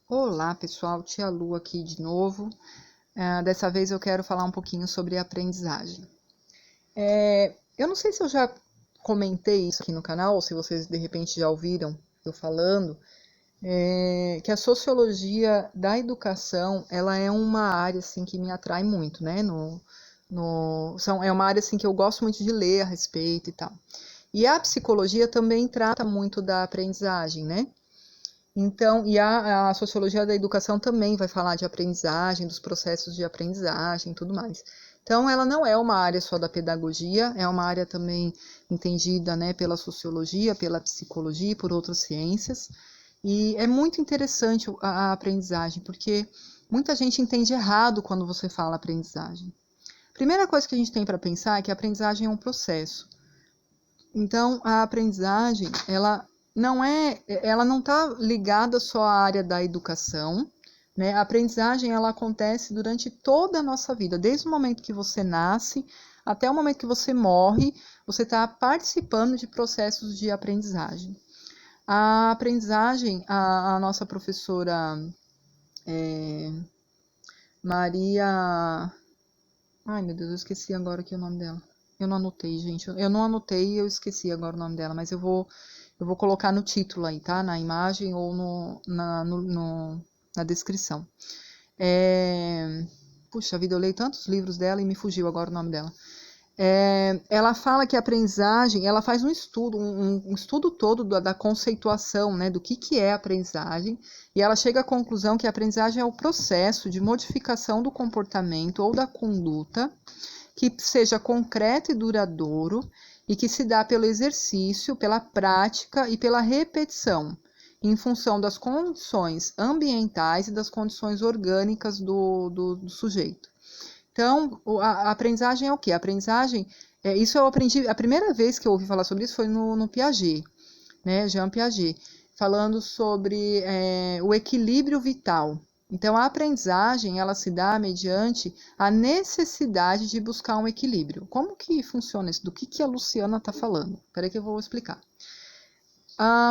Olá pessoal, Tia Lu aqui de novo. Dessa vez eu quero falar um pouquinho sobre aprendizagem. Eu não sei se eu já comentei isso aqui no canal, ou se vocês de repente já ouviram eu falando, que a sociologia da educação, ela é uma área assim, que me atrai muito, né? É uma área assim, que eu gosto muito de ler a respeito e tal. E a psicologia também trata muito da aprendizagem, né? Então, a sociologia da educação também vai falar de aprendizagem, dos processos de aprendizagem e tudo mais. Então, ela não é uma área só da pedagogia, é uma área também entendida, né, pela sociologia, pela psicologia e por outras ciências. E é muito interessante a aprendizagem, porque muita gente entende errado quando você fala aprendizagem. Primeira coisa que a gente tem para pensar é que a aprendizagem é um processo. Então, a aprendizagem, ela não está ligada só à área da educação, né? A aprendizagem, ela acontece durante toda a nossa vida, desde o momento que você nasce até o momento que você morre, você está participando de processos de aprendizagem. A aprendizagem, a nossa professora Maria... Ai, meu Deus, eu esqueci agora aqui o nome dela. Eu não anotei, gente. Eu não anotei e eu esqueci agora o nome dela, mas eu vou colocar no título aí, tá? Na imagem ou na descrição. Puxa vida, eu leio tantos livros dela e me fugiu agora o nome dela. Ela fala que a aprendizagem, ela faz um estudo, um estudo todo da conceituação, né, do que é aprendizagem, e ela chega à conclusão que a aprendizagem é o processo de modificação do comportamento ou da conduta que seja concreto e duradouro e que se dá pelo exercício, pela prática e pela repetição, em função das condições ambientais e das condições orgânicas do sujeito. Então, a aprendizagem é o quê? A aprendizagem, isso eu aprendi, a primeira vez que eu ouvi falar sobre isso foi no Piaget, né, Jean Piaget, falando sobre o equilíbrio vital. Então, a aprendizagem, ela se dá mediante a necessidade de buscar um equilíbrio. Como que funciona isso? Do que a Luciana está falando? Espera aí que eu vou explicar.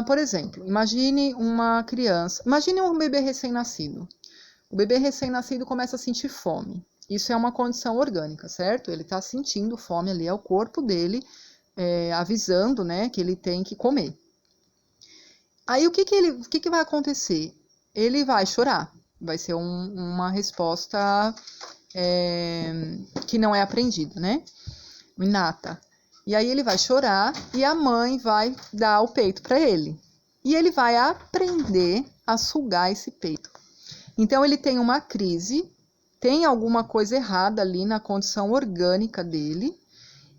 Por exemplo, imagine uma criança, imagine um bebê recém-nascido. O bebê recém-nascido começa a sentir fome. Isso é uma condição orgânica, certo? Ele está sentindo fome ali, é o corpo dele avisando, né, que ele tem que comer. Aí o que vai acontecer? Ele vai chorar, vai ser uma resposta que não é aprendida, né? Inata. E aí ele vai chorar e a mãe vai dar o peito para ele. E ele vai aprender a sugar esse peito. Então ele tem uma crise, tem alguma coisa errada ali na condição orgânica dele,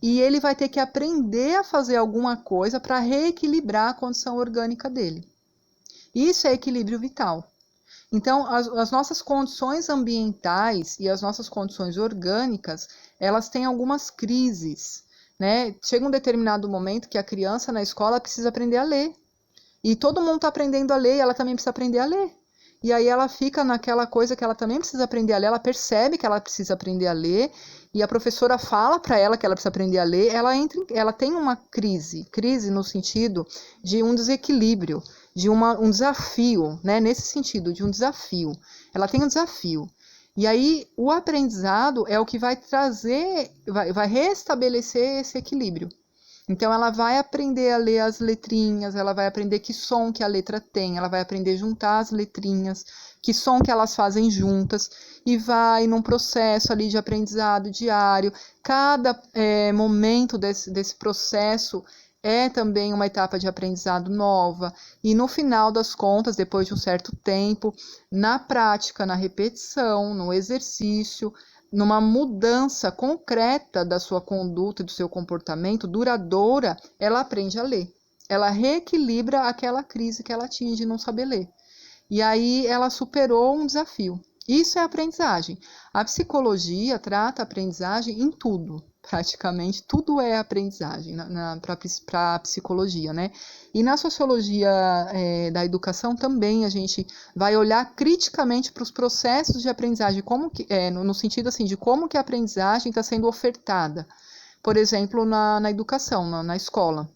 e ele vai ter que aprender a fazer alguma coisa para reequilibrar a condição orgânica dele. Isso é equilíbrio vital. Então, as nossas condições ambientais e as nossas condições orgânicas, elas têm algumas crises, né? Chega um determinado momento que a criança na escola precisa aprender a ler. E todo mundo está aprendendo a ler e ela também precisa aprender a ler. E aí ela fica naquela coisa que ela também precisa aprender a ler, ela percebe que ela precisa aprender a ler, e a professora fala para ela que ela precisa aprender a ler, ela tem uma crise no sentido de um desequilíbrio, de um desafio, né? Nesse sentido, de um desafio. Ela tem um desafio. E aí o aprendizado é o que vai trazer, vai restabelecer esse equilíbrio. Então ela vai aprender a ler as letrinhas, ela vai aprender que som que a letra tem, ela vai aprender a juntar as letrinhas, que som que elas fazem juntas, e vai num processo ali de aprendizado diário. Cada momento desse processo é também uma etapa de aprendizado nova, e no final das contas, depois de um certo tempo, na prática, na repetição, no exercício, numa mudança concreta da sua conduta e do seu comportamento duradoura, ela aprende a ler. Ela reequilibra aquela crise que ela tinha de não saber ler. E aí ela superou um desafio. Isso é aprendizagem. A psicologia trata a aprendizagem em tudo. Praticamente tudo é aprendizagem para a psicologia, né? E na sociologia da educação também a gente vai olhar criticamente para os processos de aprendizagem, no sentido assim, de como que a aprendizagem está sendo ofertada. Por exemplo, na educação, na escola.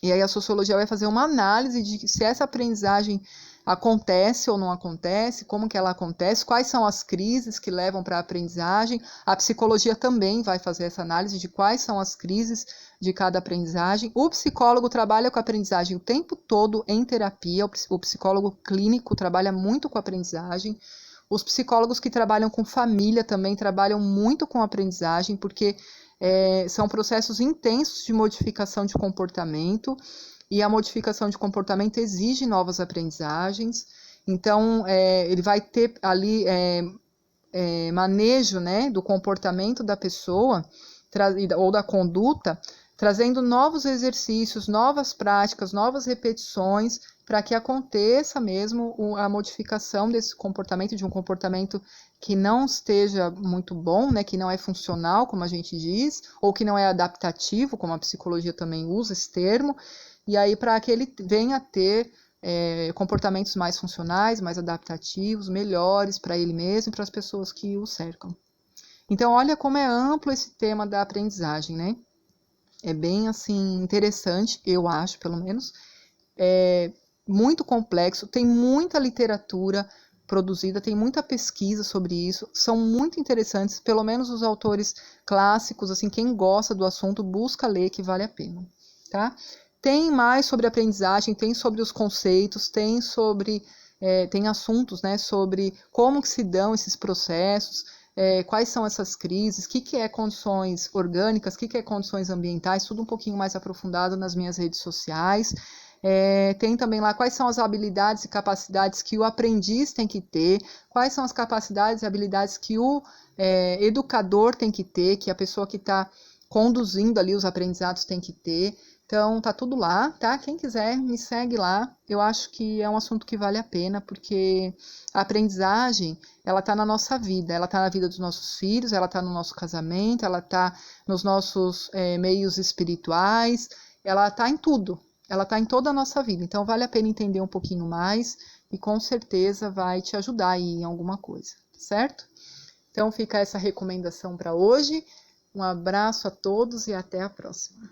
E aí a sociologia vai fazer uma análise de se essa aprendizagem acontece ou não acontece, como que ela acontece, quais são as crises que levam para a aprendizagem. A psicologia também vai fazer essa análise de quais são as crises de cada aprendizagem. O psicólogo trabalha com a aprendizagem o tempo todo em terapia, o psicólogo clínico trabalha muito com a aprendizagem. Os psicólogos que trabalham com família também trabalham muito com a aprendizagem, porque são processos intensos de modificação de comportamento, e a modificação de comportamento exige novas aprendizagens. Então, ele vai ter ali manejo, né, do comportamento da pessoa ou da conduta, trazendo novos exercícios, novas práticas, novas repetições, para que aconteça mesmo a modificação desse comportamento, de um comportamento que não esteja muito bom, né, que não é funcional, como a gente diz, ou que não é adaptativo, como a psicologia também usa esse termo, e aí para que ele venha a ter comportamentos mais funcionais, mais adaptativos, melhores para ele mesmo e para as pessoas que o cercam. Então, olha como é amplo esse tema da aprendizagem, né? É bem, assim, interessante, eu acho, pelo menos. É muito complexo, tem muita literatura produzida, tem muita pesquisa sobre isso, são muito interessantes, pelo menos os autores clássicos, assim, quem gosta do assunto, busca ler, que vale a pena, tá? Tem mais sobre aprendizagem, tem sobre os conceitos, tem sobre, tem assuntos, né, sobre como que se dão esses processos, quais são essas crises, o que é condições orgânicas, o que é condições ambientais, tudo um pouquinho mais aprofundado nas minhas redes sociais. Tem também lá quais são as habilidades e capacidades que o aprendiz tem que ter, quais são as capacidades e habilidades que o educador tem que ter, que a pessoa que está conduzindo ali os aprendizados tem que ter. Então, tá tudo lá, tá? Quem quiser, me segue lá. Eu acho que é um assunto que vale a pena, porque a aprendizagem, ela tá na nossa vida. Ela tá na vida dos nossos filhos, ela tá no nosso casamento, ela tá nos nossos meios espirituais, ela tá em tudo. Ela tá em toda a nossa vida. Então, vale a pena entender um pouquinho mais e com certeza vai te ajudar aí em alguma coisa, certo? Então, fica essa recomendação para hoje. Um abraço a todos e até a próxima.